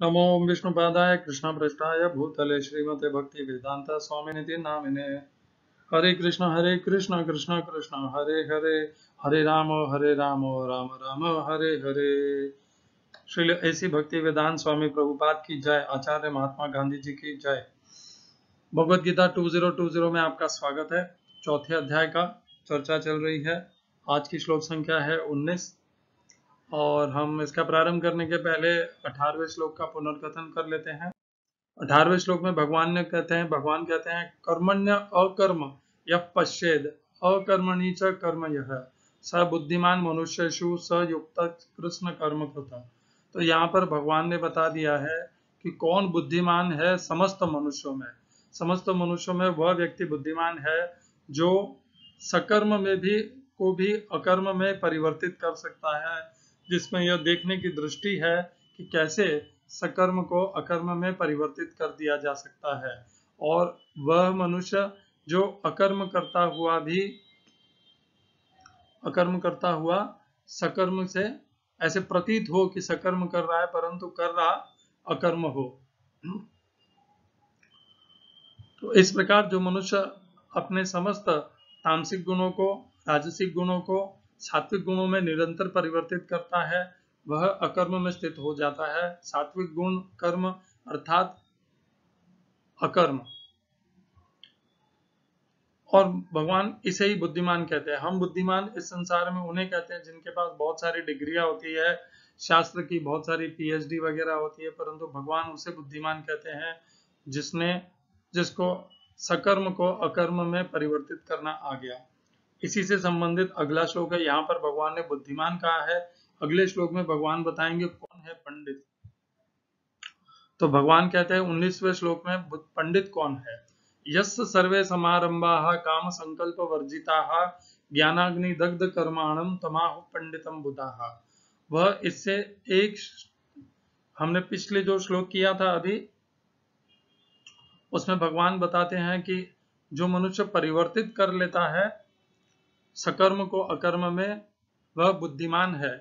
नमो विष्णुपादाय कृष्णप्रेष्ठाय भूतले श्रीमते भक्ति वेदांत स्वामिनिति नामिने। हरे कृष्ण कृष्ण कृष्ण हरे हरे, हरे राम राम राम हरे हरे। श्री ऐसी भक्ति वेदांत स्वामी प्रभुपाद की जय। आचार्य महात्मा गांधी जी की जय। भगवद गीता 2020 में आपका स्वागत है। चौथे अध्याय का चर्चा चल रही है। आज की श्लोक संख्या है 19 और हम इसका प्रारंभ करने के पहले 18वें श्लोक का पुनर्कथन कर लेते हैं। 18वें श्लोक में भगवान कहते हैं कर्मण्य अकर्म यः पश्येद अकर्मणि च कर्म यः स बुद्धिमान मनुष्येषु स युक्त कृष्ण कर्म कृत। तो यहाँ पर भगवान ने बता दिया है कि कौन बुद्धिमान है समस्त मनुष्यों में वह व्यक्ति बुद्धिमान है जो सकर्म में भी अकर्म में परिवर्तित कर सकता है, जिसमें यह देखने की दृष्टि है कि कैसे सकर्म को अकर्म में परिवर्तित कर दिया जा सकता है। और वह मनुष्य जो अकर्म करता हुआ सकर्म से ऐसे प्रतीत हो कि सकर्म कर रहा है परंतु कर रहा अकर्म हो। तो इस प्रकार जो मनुष्य अपने समस्त तामसिक गुणों को, राजसिक गुणों को सात्विक गुणों में निरंतर परिवर्तित करता है वह अकर्म में स्थित हो जाता है। सात्विक गुण कर्म अर्थात अकर्म। और भगवान इसे ही बुद्धिमान कहते हैं। हम बुद्धिमान इस संसार में उन्हें कहते हैं जिनके पास बहुत सारी डिग्रियां होती है, शास्त्र की बहुत सारी पीएचडी वगैरह होती है, परंतु भगवान उसे बुद्धिमान कहते हैं जिसको सकर्म को अकर्म में परिवर्तित करना आ गया। इसी से संबंधित अगला श्लोक है। यहाँ पर भगवान ने बुद्धिमान कहा है, अगले श्लोक में भगवान बताएंगे कौन है पंडित। तो भगवान कहते हैं 19वें श्लोक में पंडित कौन है। यस्य सर्वे समारंभाः काम संकल्प वर्जिताः ज्ञानाग्नि दग्ध कर्माणम तमाहु पंडितम बुधाः। वह इससे एक हमने पिछले जो श्लोक किया था अभी, उसमें भगवान बताते हैं कि जो मनुष्य परिवर्तित कर लेता है सकर्म को अकर्म में वह बुद्धिमान है।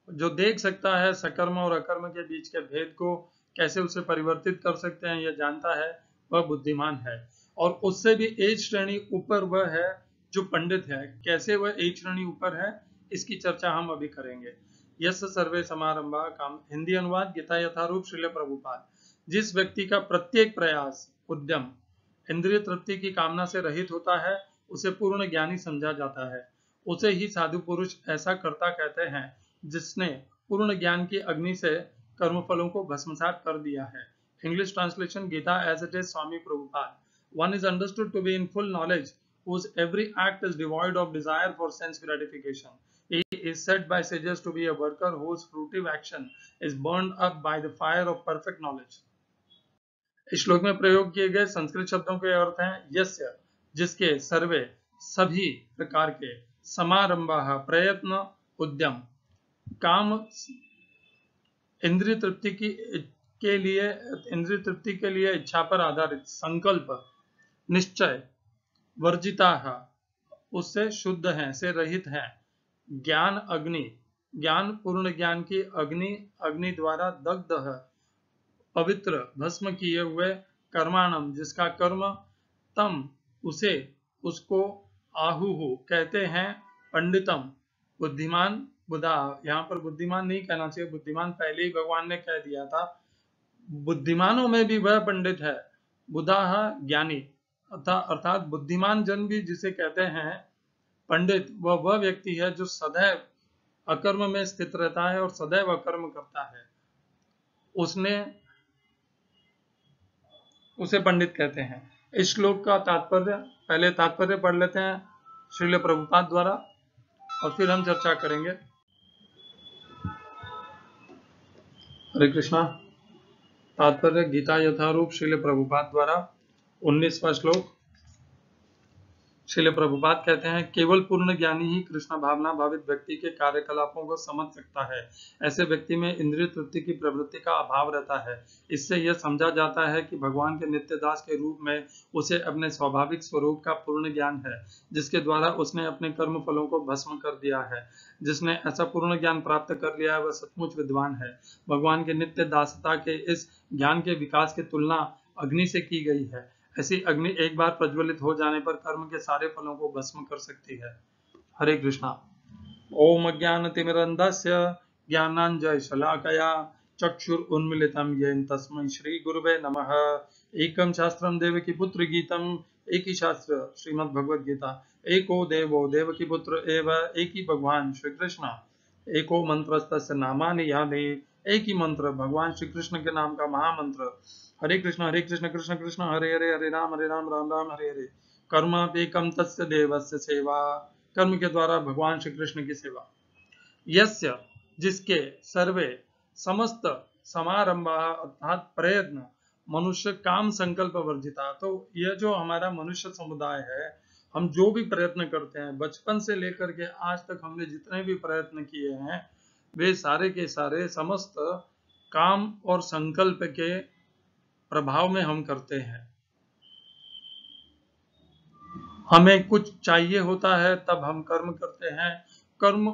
जो देख सकता है सकर्म और अकर्म के बीच के भेद को, कैसे उसे परिवर्तित कर सकते हैं, यह जानता है, वह बुद्धिमान है। और उससे भी एक श्रेणी ऊपर वह है जो पंडित है। कैसे वह एक श्रेणी ऊपर है इसकी चर्चा हम अभी करेंगे। यस सर्वे समारंभा काम। हिंदी अनुवाद गीता यथारूप श्रील प्रभुपाद। जिस व्यक्ति का प्रत्येक प्रयास उद्यम इंद्रिय तृप्ति की कामना से रहित होता है उसे पूर्ण ज्ञानी समझा जाता है। उसे ही साधु पुरुष ऐसा कर्ता कहते हैं जिसने पूर्ण ज्ञान की अग्नि से कर्मफलों को भस्मसात कर दिया है। English translation Gita as it is Swami Prabhupada. One is understood to be in full knowledge whose every act is devoid of desire for sense gratification. He is said by sages to be a worker whose fruitive action is burned up by the fire of perfect knowledge. इस श्लोक में प्रयोग किए गए संस्कृत शब्दों के अर्थ हैं यस्य जिसके, सर्वे सभी प्रकार के, समारंभाः प्रयत्न उद्यम, काम इंद्रिय तृप्ति के लिए इच्छा पर आधारित, संकल्प निश्चय, वर्जिताः उससे शुद्ध हैं, से रहित हैं, ज्ञान अग्नि ज्ञान पूर्ण ज्ञान की अग्नि द्वारा दग्ध है, पवित्र भस्म किए हुए, कर्माणम जिसका कर्म, तम उसको आहुहु कहते हैं, पंडितम बुद्धिमान बुधा। यहाँ पर बुद्धिमान नहीं कहना चाहिए, बुद्धिमान पहले ही भगवान ने कह दिया था। बुद्धिमानों में भी वह पंडित है, बुधाः ज्ञानी, अर्थात बुद्धिमान जन भी जिसे कहते हैं पंडित, वह व्यक्ति है जो सदैव अकर्म में स्थित रहता है और सदैव अकर्म करता है, उसे पंडित कहते हैं। इस श्लोक का पहले तात्पर्य पढ़ लेते हैं श्रील प्रभुपाद द्वारा और फिर हम चर्चा करेंगे। हरे कृष्णा। तात्पर्य गीता यथारूप श्रील प्रभुपाद द्वारा 19वां श्लोक। श्रील प्रभुपाद कहते हैं, केवल पूर्ण ज्ञानी ही कृष्ण भावना भावित व्यक्ति के कार्यकलापों को समझ सकता है। ऐसे व्यक्ति में इंद्रिय तृप्ति की प्रवृत्ति का अभाव रहता है। इससे यह समझा जाता है कि भगवान के नित्य दास के रूप में उसे अपने स्वाभाविक स्वरूप का पूर्ण ज्ञान है, जिसके द्वारा उसने अपने कर्म फलों को भस्म कर दिया है। जिसने ऐसा पूर्ण ज्ञान प्राप्त कर लिया है वह सचमुच विद्वान है। भगवान के नित्य दासता के इस ज्ञान के विकास की तुलना अग्नि से की गई है। ऐसी अग्नि एक बार प्रज्वलित हो जाने पर कर्म के सारे फलों को भस्म कर सकती है। हरे कृष्णा। ओम अज्ञानतिमिरन्धस्य ज्ञानाञ्जनशलाकया चक्षुरुन्मीलितं येन तस्मै श्री गुरुवे नमः। एकं शास्त्रं देवकी पुत्र गीतम्, एक ही शास्त्र श्रीमद् भगवद गीता। एको देवो देवकी पुत्र एव, एक ही भगवान श्री कृष्ण। एको मंत्रस्तस्य नामानि यानि, एक ही मंत्र भगवान श्री कृष्ण के नाम का महामंत्र। हरे कृष्ण कृष्ण कृष्ण हरे हरे, हरे राम राम राम हरे हरे। कर्मापेकम तस्य देवस्य सेवा, कर्म के द्वारा भगवान श्री कृष्ण की सेवा। यस्य, जिसके, सर्वे, समस्त, समारंभा अर्थात प्रयत्न, मनुष्य काम संकल्प वर्जिता। तो यह जो हमारा मनुष्य समुदाय है, हम जो भी प्रयत्न करते हैं, बचपन से लेकर के आज तक हमने जितने भी प्रयत्न किए हैं, वे सारे के सारे समस्त काम और संकल्प के प्रभाव में हम करते हैं। हमें कुछ चाहिए होता है तब हम कर्म करते हैं। कर्म,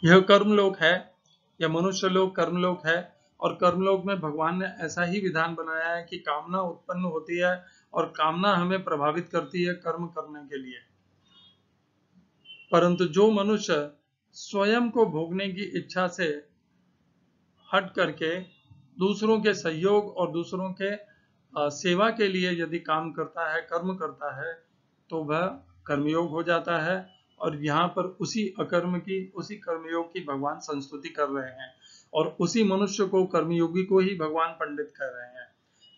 यह कर्मलोक है, यह मनुष्य लोक कर्मलोक है। और कर्मलोक में भगवान ने ऐसा ही विधान बनाया है कि कामना उत्पन्न होती है और कामना हमें प्रभावित करती है कर्म करने के लिए। परंतु जो मनुष्य स्वयं को भोगने की इच्छा से हट करके दूसरों के सहयोग और दूसरों के सेवा के लिए यदि काम करता है, कर्म करता है, तो वह कर्मयोग हो जाता है। और यहाँ पर उसी अकर्म की, उसी कर्मयोग की भगवान संस्तुति कर रहे हैं और उसी मनुष्य को, कर्मयोगी को ही भगवान पंडित कर रहे हैं।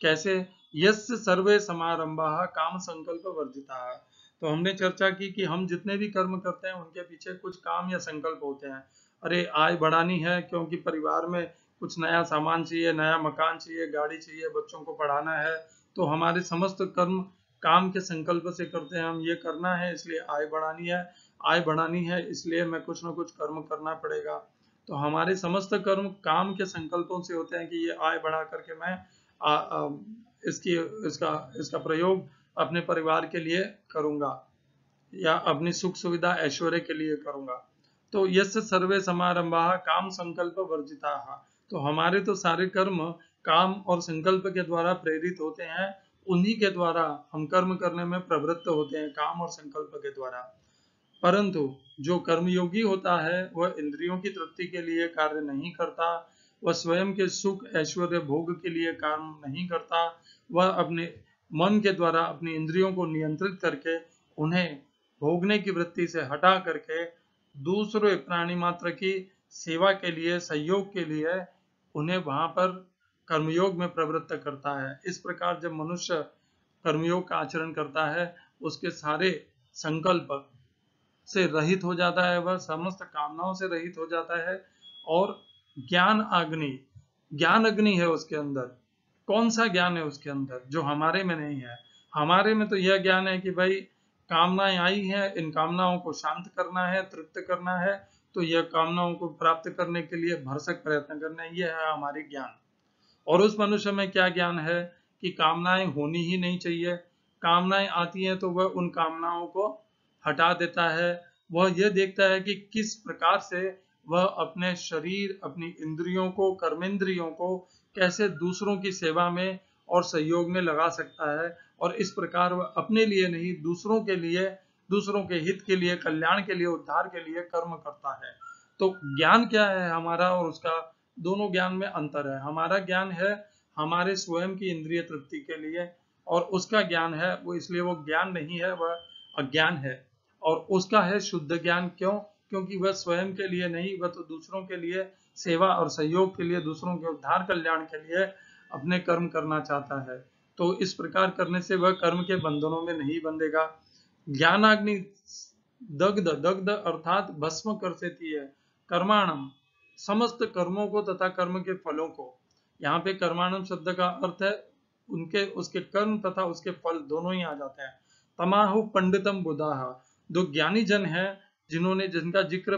कैसे? यस्य सर्वे समारंभा काम संकल्प वर्जिता। तो हमने चर्चा की कि हम जितने भी कर्म करते हैं उनके पीछे कुछ काम या संकल्प होते हैं। अरे आय बढ़ानी है क्योंकि परिवार में कुछ नया सामान चाहिए, नया मकान चाहिए, गाड़ी चाहिए, बच्चों को पढ़ाना है, तो हमारे समस्त कर्म काम के संकल्प से करते हैं। हम ये करना है इसलिए आय बढ़ानी है, आय बढ़ानी है इसलिए मैं कुछ ना कुछ कर्म करना पड़ेगा। तो हमारे समस्त कर्म काम के संकल्पों से होते हैं कि ये आय बढ़ा करके मैं इसका प्रयोग अपने परिवार के लिए करूंगा या अपनी सुख सुविधा ऐश्वर्य के लिए करूंगा। तो यस्य सर्वे समारंभा काम संकल्प वर्जिता। तो हमारे तो सारे कर्म काम और संकल्प के द्वारा प्रेरित होते हैं, उन्हीं के द्वारा हम कर्म करने में प्रवृत्त होते हैं, काम और संकल्प के द्वारा। परंतु जो कर्मयोगी होता है वह इंद्रियों की तृप्ति के लिए कार्य नहीं करता, वह स्वयं के सुख ऐश्वर्य भोग के लिए काम नहीं करता। वह अपने मन के द्वारा अपनी इंद्रियों को नियंत्रित करके उन्हें भोगने की वृत्ति से हटा करके दूसरे प्राणी मात्र की सेवा के लिए, सहयोग के लिए उन्हें वहां पर कर्मयोग में प्रवृत्त करता है। इस प्रकार जब मनुष्य कर्मयोग का आचरण करता है, उसके सारे संकल्प से रहित हो जाता है, वह समस्त कामनाओं से रहित हो जाता है और ज्ञान अग्नि है उसके अंदर। कौन सा ज्ञान है उसके अंदर जो हमारे में नहीं है? हमारे में तो यह ज्ञान है कि भाई कामनाएं आई हैं, इन कामनाओं को शांत करना है, तृप्त करना है, तो यह कामनाओं को प्राप्त करने के लिए भरसक प्रयत्न करना है, यह है हमारी ज्ञान। और उस मनुष्य में क्या ज्ञान है कि कामनाएं होनी ही नहीं चाहिए। कामनाएं आती हैं तो वह उन कामनाओं को हटा देता है। वह यह देखता है कि किस प्रकार से वह अपने शरीर, अपनी इंद्रियों को, कर्मेंद्रियों को कैसे दूसरों की सेवा में और सहयोग में लगा सकता है। और इस प्रकार वह अपने लिए नहीं, दूसरों के लिए, दूसरों के हित के लिए, कल्याण के लिए, उद्धार के लिए कर्म करता है। तो ज्ञान क्या है हमारा और उसका, दोनों ज्ञान में अंतर है। हमारा ज्ञान है हमारे स्वयं की इंद्रिय तृप्ति के लिए, और उसका ज्ञान है वो, इसलिए वो ज्ञान नहीं है, वह अज्ञान है। और उसका है शुद्ध ज्ञान। क्यों? क्योंकि वह स्वयं के लिए नहीं, वह तो दूसरों के लिए सेवा और सहयोग के लिए, दूसरों के उद्धार कल्याण के लिए अपने कर्म करना चाहता है। तो इस प्रकार करने से वह कर्म के बंधनों में नहीं बंधेगा। ज्ञानाग्नि दग्ध अर्थात भस्म कर देती है कर्माणम, समस्त कर्मों को तथा कर्म के फलों को। यहाँ पे कर्माणम शब्द का अर्थ है उनके उसके कर्म तथा उसके फल दोनों ही आ जाते हैं। तमाहु पंडितम बुधाः, जो ज्ञानी जन है जिन्होंने जिनका जिक्र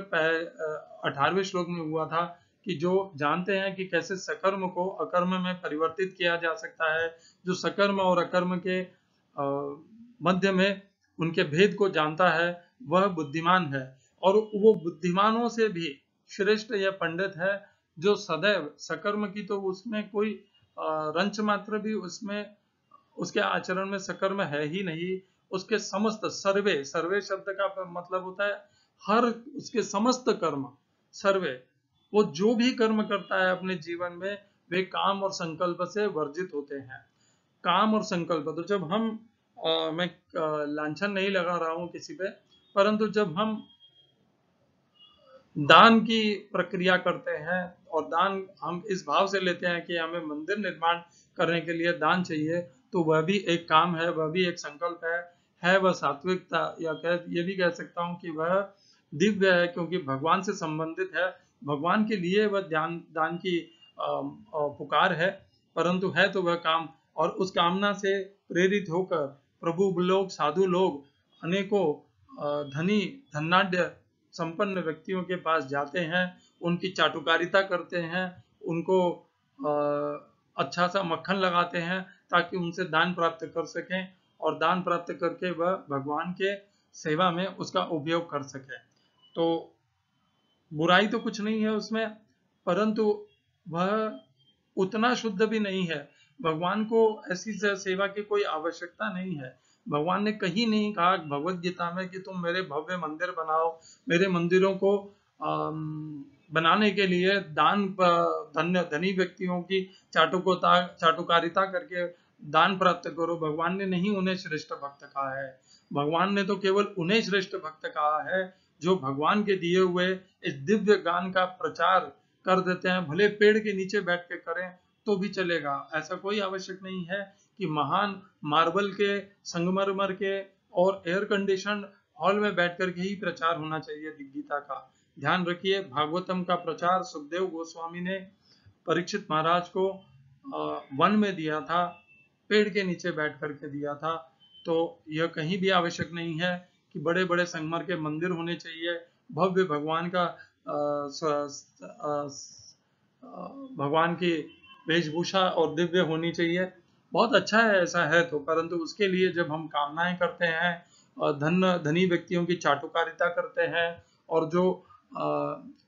18वें श्लोक में हुआ था कि जो जानते हैं कि कैसे सकर्म को अकर्म में परिवर्तित किया जा सकता है, जो सकर्म और अकर्म के मध्य में उनके भेद को जानता है, वह बुद्धिमान है। और वो बुद्धिमानों से भी श्रेष्ठ यह पंडित है जो सदैव सकर्म की तो उसमें कोई रंच मात्र भी उसमें उसके आचरण में सकर्म है ही नहीं। उसके समस्त सर्वे, सर्वे शब्द का मतलब होता है हर, उसके समस्त कर्म, सर्वे, वो जो भी कर्म करता है अपने जीवन में वे काम और संकल्प से वर्जित होते हैं। काम और संकल्प, तो जब हम मैं लांछन नहीं लगा रहा हूं किसी पे, परंतु जब हम दान की प्रक्रिया करते हैं और दान हम इस भाव से लेते हैं कि हमें मंदिर निर्माण करने के लिए दान चाहिए, तो वह भी एक काम है, वह भी एक संकल्प है वह सात्विकता, या ये भी कह सकता हूँ कि वह दिव्य है, क्योंकि भगवान से संबंधित है, भगवान के लिए वह दान की पुकार है, परंतु है तो वह काम। और उस कामना से प्रेरित होकर प्रभु लोग, साधु लोग अनेकों धनी धनाढ्य संपन्न व्यक्तियों के पास जाते हैं, उनकी चाटुकारिता करते हैं, उनको अच्छा सा मक्खन लगाते हैं ताकि उनसे दान प्राप्त कर सकें, और दान प्राप्त करके वह भगवान के सेवा में उसका उपयोग कर सके। तो बुराई तो कुछ नहीं है उसमें, परंतु वह उतना शुद्ध भी नहीं है। भगवान को ऐसी सेवा की कोई आवश्यकता नहीं है। भगवान ने कहीं नहीं कहा भगवत गीता में कि तुम मेरे भव्य मंदिर बनाओ, मेरे मंदिरों को बनाने के लिए धनी व्यक्तियों की चाटुकारिता करके दान प्राप्त करो। भगवान ने नहीं उन्हें श्रेष्ठ भक्त कहा है। भगवान ने तो केवल उन्हें श्रेष्ठ भक्त कहा है जो भगवान के दिए हुए इस दिव्य ज्ञान का प्रचार कर देते हैं, भले पेड़ के नीचे बैठ के करें तो भी चलेगा। ऐसा कोई आवश्यक नहीं है कि महान मार्बल के, संगमरमर के और एयर कंडीशन हॉल में बैठ करके ही प्रचार होना चाहिए गीता का। ध्यान रखिए, भागवतम का प्रचार सुखदेव गोस्वामी ने परीक्षित महाराज को वन में दिया था, पेड़ के नीचे बैठ करके दिया था। तो यह कहीं भी आवश्यक नहीं है कि बड़े बड़े संगमर के मंदिर होने चाहिए, भव्य भगवान का भगवान की वेशभूषा और दिव्य होनी चाहिए। बहुत अच्छा है ऐसा है तो, परंतु उसके लिए जब हम कामनाएं करते हैं, धनी व्यक्तियों की चाटुकारिता करते हैं, और जो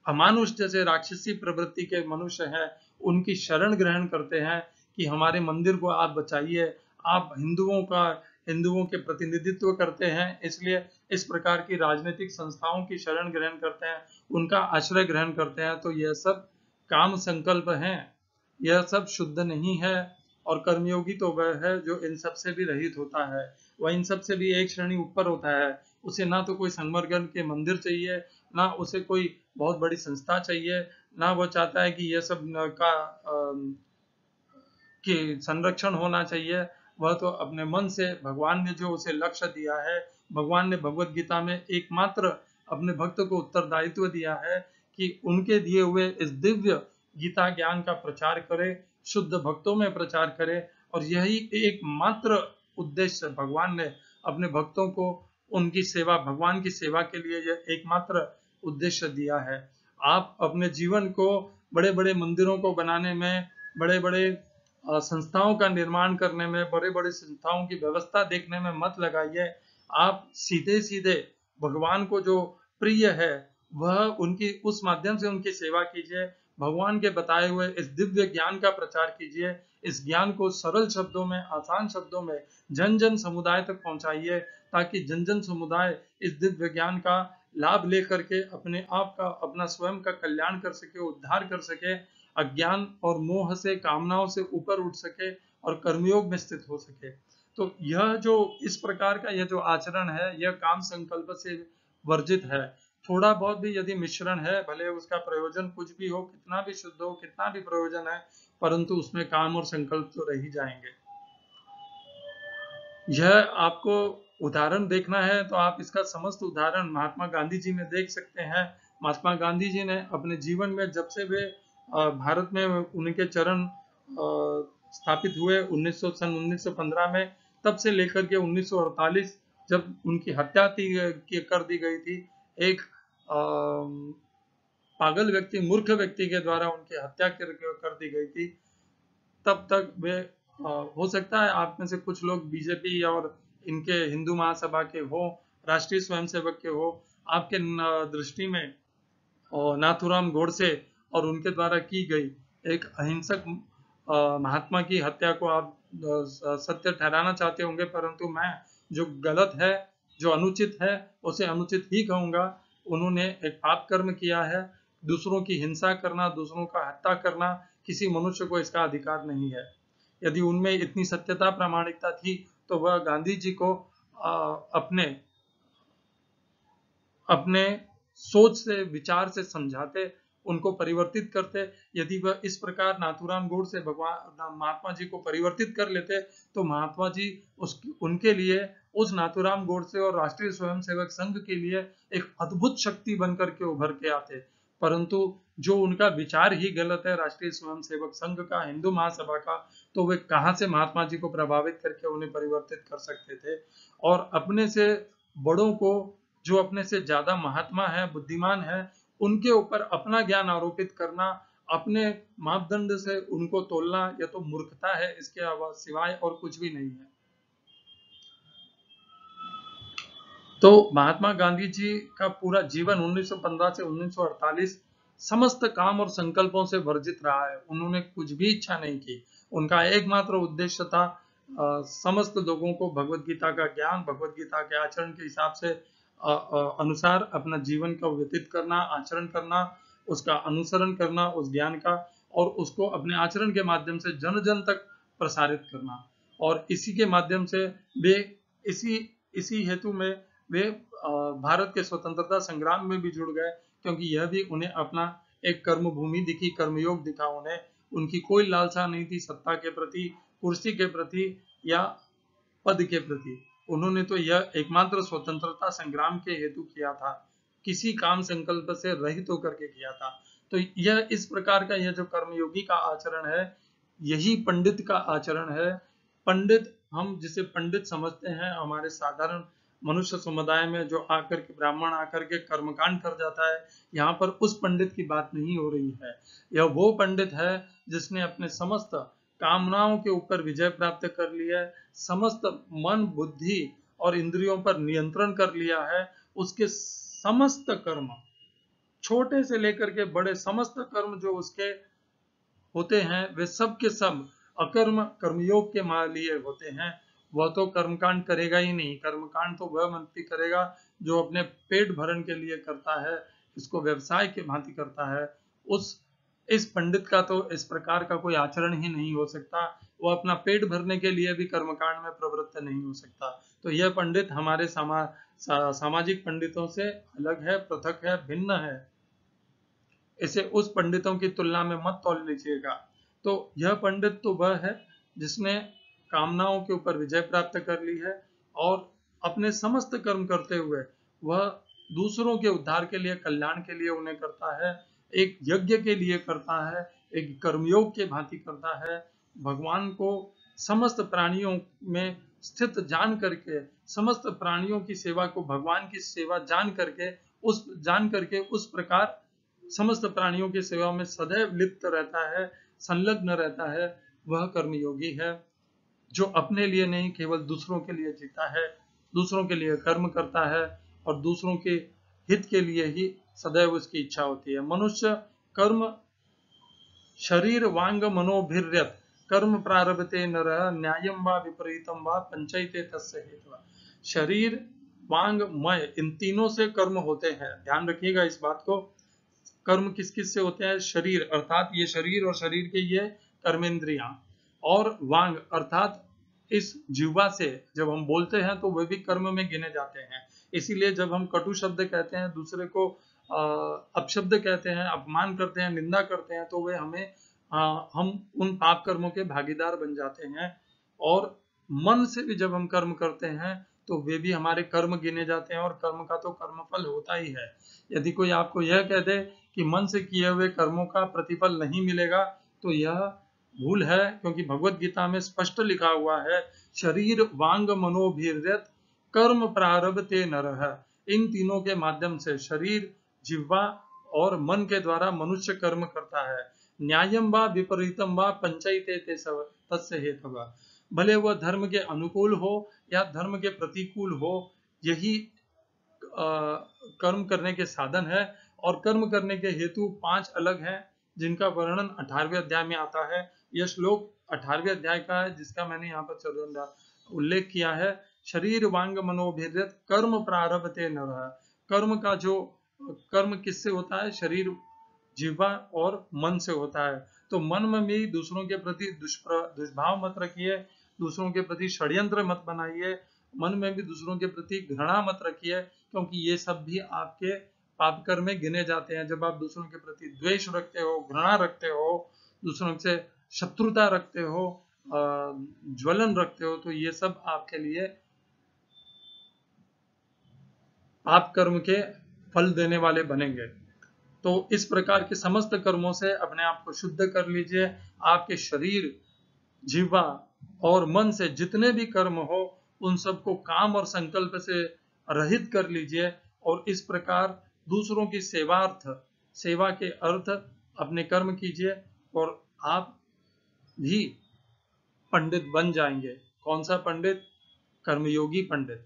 अमानुष जैसे राक्षसी प्रवृत्ति के मनुष्य हैं उनकी शरण ग्रहण करते हैं कि हमारे मंदिर को आप बचाइए, आप हिंदुओं के प्रतिनिधित्व करते हैं, इसलिए इस प्रकार की राजनीतिक संस्थाओं की शरण ग्रहण करते हैं, उनका आश्रय ग्रहण करते हैं, तो यह सब काम संकल्प हैं, यह सब शुद्ध नहीं है। और कर्मयोगी तो वह है जो इन सब से भी रहित होता है, वह इन सब से भी एक श्रेणी ऊपर होता है। उसे ना तो कोई संगमरमर के मंदिर चाहिए, ना उसे कोई बहुत बड़ी संस्था चाहिए, ना वो चाहता है कि यह सब का कि संरक्षण होना चाहिए। वह तो अपने मन से, भगवान ने जो उसे लक्ष्य दिया है, भगवान ने भगवत गीता में एकमात्र अपने भक्त को उत्तरदायित्व दिया है कि उनके दिए हुए इस दिव्य गीता ज्ञान का प्रचार करे, शुद्ध भक्तों में प्रचार करे, और यही एकमात्र उद्देश्य भगवान ने अपने भक्तों को उनकी सेवा, भगवान की सेवा के लिए यह एकमात्र उद्देश्य दिया है। आप अपने जीवन को बड़े बड़े मंदिरों को बनाने में, बड़े बड़े संस्थाओं का निर्माण करने में, बड़े बड़े संस्थाओं की व्यवस्था देखने में मत लगाइए। आप सीधे सीधे भगवान को जो प्रिय है वह उनकी उस माध्यम से उनकी सेवा कीजिए, भगवान के बताए हुए इस दिव्य ज्ञान का प्रचार कीजिए, इस ज्ञान को सरल शब्दों में, आसान शब्दों में जन जन समुदाय तक पहुंचाइए, ताकि जन जन समुदाय इस दिव्य ज्ञान का लाभ लेकर के अपने आप का, अपना स्वयं का कल्याण कर सके, उद्धार कर सके, अज्ञान और मोह से, कामनाओं से ऊपर उठ सके और कर्मयोग में स्थित हो सके। तो यह जो इस प्रकार का यह जो आचरण है, यह काम संकल्प से वर्जित है। थोड़ा बहुत भी यदि मिश्रण है, भले उसका प्रयोजन कुछ भी हो, कितना भी शुद्ध हो, कितना भी प्रयोजन है, परंतु उसमें काम और संकल्प तो रह ही जाएंगे। यह आपको उदाहरण देखना है तो आप इसका समस्त उदाहरण महात्मा गांधी जी में देख सकते हैं। महात्मा गांधी जी ने अपने जीवन में, जब से वे भारत में उनके चरण स्थापित हुए 1915 में, तब से लेकर के 1948 जब उनकी हत्या कर दी गई थी, एक पागल व्यक्ति, मूर्ख व्यक्ति के द्वारा उनकी हत्या कर दी गई थी, तब तक वे हो सकता है आप में से कुछ लोग बीजेपी और इनके हिंदू महासभा के हो, राष्ट्रीय स्वयंसेवक के हो, आपके दृष्टि में नाथूराम गोडसे और उनके द्वारा की गई एक अहिंसक महात्मा की हत्या को आप सत्य ठहराना चाहते होंगे, परंतु मैं जो गलत है, जो अनुचित है, उसे अनुचित ही कहूंगा। उन्होंने एक पाप कर्म किया है। दूसरों की हिंसा करना, दूसरों का हत्या करना किसी मनुष्य को इसका अधिकार नहीं है। यदि उनमें इतनी सत्यता प्रामाणिकता थी तो वह गांधी जी को अपने अपने सोच से, विचार से समझाते, उनको परिवर्तित करते। यदि वह इस प्रकार नाथूराम गोडसे भगवान महात्मा जी को परिवर्तित कर लेते तो महात्मा जी उनके लिए, उस नाथूराम गोडसे और राष्ट्रीय स्वयंसेवक संघ के लिए एक अद्भुत शक्ति बनकर के उभर के आते। परंतु जो उनका विचार ही गलत है, राष्ट्रीय स्वयंसेवक संघ का, हिंदू महासभा का, तो वे कहां से महात्मा जी को प्रभावित करके उन्हें परिवर्तित कर सकते थे। और अपने से बड़ों को, जो अपने से ज्यादा महात्मा है, बुद्धिमान है, उनके ऊपर अपना ज्ञान आरोपित करना, अपने मापदंड से उनको तोलना, यह तो मूर्खता है, इसके सिवाय और कुछ भी नहीं है। तो महात्मा गांधी जी का पूरा जीवन 1915 से 1948 समस्त काम और संकल्पों से वर्जित रहा है। उन्होंने कुछ भी इच्छा नहीं की। उनका एकमात्र उद्देश्य था समस्त लोगों को भगवत गीता का ज्ञान, भगवत गीता के आचरण के हिसाब से अनुसार अपना जीवन का व्यतीत करना, आचरण करना, उसका अनुसरण करना उस ज्ञान का, और उसको अपने आचरण के माध्यम से जन जन तक प्रसारित करना। और इसी के माध्यम से वे इसी हेतु में वे भारत के स्वतंत्रता संग्राम में भी जुड़ गए, क्योंकि यह भी उन्हें अपना एक कर्म भूमि दिखी, कर्मयोग दिखा उन्हें। उनकी कोई लालसा नहीं थी सत्ता के प्रति, कुर्सी के प्रति या पद के प्रति। उन्होंने तो यह एकमात्र स्वतंत्रता संग्राम के हेतु किया था, किसी काम संकल्प से रहित होकर के किया था। तो यह इस प्रकार का, यह जो कर्मयोगी का आचरण है, यही पंडित का आचरण है। पंडित, हम जिसे पंडित समझते हैं हमारे साधारण मनुष्य समुदाय में, जो आकर के ब्राह्मण आकर के कर्मकांड कर जाता है, यहाँ पर उस पंडित की बात नहीं हो रही है। यह वो पंडित है जिसने अपने समस्त कामनाओं के ऊपर विजय प्राप्त कर लिया है, समस्त मन, बुद्धि और इंद्रियों पर नियंत्रण कर लिया है। उसके समस्त कर्म, छोटे से लेकर के बड़े समस्त कर्म जो उसके होते हैं, वे सब के सब अकर्म, कर्मयोग के लिए होते हैं। वह तो कर्मकांड करेगा ही नहीं। कर्मकांड तो वह व्यक्ति करेगा जो अपने पेट भरण के लिए करता है, इसको व्यवसाय के भांति करता है। इस पंडित का तो इस प्रकार का कोई आचरण ही नहीं हो सकता। वो अपना पेट भरने के लिए भी कर्मकांड में प्रवृत्त नहीं हो सकता। तो यह पंडित हमारे सामाजिक पंडितों से अलग है, पृथक है, भिन्न है। इसे उस पंडितों की तुलना में मत तोल लीजिएगा। तो यह पंडित तो वह है जिसने कामनाओं के ऊपर विजय प्राप्त कर ली है, और अपने समस्त कर्म करते हुए वह दूसरों के उद्धार के लिए, कल्याण के लिए उन्हें करता है, एक यज्ञ के लिए करता है, एक कर्मयोग के भांति करता है। भगवान को समस्त प्राणियों में स्थित जान करके, समस्त प्राणियों की सेवा को भगवान की सेवा जान करके उस प्रकार समस्त प्राणियों की सेवा में सदैव लिप्त रहता है, संलग्न रहता है, वह कर्मयोगी है, जो अपने लिए नहीं केवल दूसरों के लिए जीता है, दूसरों के लिए कर्म करता है, और दूसरों के हित के लिए ही सदैव उसकी इच्छा होती है। मनुष्य कर्म शरीर वांग मनोभिर्यत कर्म प्रारभते नरः न्यायं वा विपरीतं वा पंचैते तस्य हेतुः। शरीर, वांग, मय, इन तीनों से कर्म होते हैं। ध्यान रखिएगा इस बात को। कर्म किस किस से होते हैं? शरीर, अर्थात ये शरीर और शरीर के ये कर्मेंद्रियां, और वांग अर्थात इस जिह्वा से जब हम बोलते हैं तो वे भी कर्म में गिने जाते हैं। इसीलिए जब हम कटु शब्द कहते हैं, दूसरे को अपशब्द कहते हैं, अपमान करते हैं, निंदा करते हैं, तो वे हम उन पाप कर्मों के भागीदार बन जाते हैं। और मन से भी जब हम कर्म करते हैं तो वे भी हमारे कर्म गिने जाते हैं, और कर्म का तो कर्मफल होता ही है। यदि कोई आपको यह कह दे कि मन से किए हुए कर्मों का प्रतिफल नहीं मिलेगा, तो यह भूल है, क्योंकि भगवत गीता में स्पष्ट लिखा हुआ है शरीर वांग मनोभिर्यत कर्म प्रारब्धते नरः। इन तीनों के माध्यम से शरीर, जिह्वा और मन के द्वारा मनुष्य कर्म करता है। न्यायम वा विपरीतम वा पंचैते तस्य हेतवः। भले वह धर्म के अनुकूल हो या धर्म के प्रतिकूल हो, यही कर्म करने के साधन है। और कर्म करने के हेतु 5 अलग हैं, जिनका वर्णन 18वें अध्याय में आता है। यह श्लोक 18वें अध्याय का है, जिसका मैंने यहाँ पर उल्लेख किया है। शरीर वांग मनोभिर्यत कर्म प्रारब्धते नरः। कर्म किससे होता है? शरीर, जिह्वा और मन से होता है। तो मन में भी दूसरों के प्रति दुष्भाव मत रखिए, दूसरों के प्रति षड्यंत्र मत बनाइए, मन में भी दूसरों के प्रति घृणा मत रखिए, क्योंकि ये सब भी आपके पाप कर्म में गिने जाते हैं। जब आप दूसरों के प्रति द्वेष रखते हो, घृणा रखते हो, दूसरों से शत्रुता रखते हो, ज्वलन रखते हो, तो ये सब आपके लिए पाप कर्म के फल देने वाले बनेंगे। तो इस प्रकार के समस्त कर्मों से अपने आप को शुद्ध कर लीजिए। आपके शरीर, जिह्वा और मन से जितने भी कर्म हो, उन सबको काम और संकल्प से रहित कर लीजिए, और इस प्रकार दूसरों की सेवा के अर्थ अपने कर्म कीजिए, और आप भी पंडित बन जाएंगे। कौन सा पंडित? कर्मयोगी पंडित।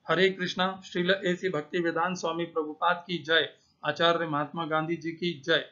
हरे कृष्णा। श्रील ऐसी भक्ति वेदांत स्वामी प्रभुपाद की जय। आचार्य महात्मा गांधी जी की जय।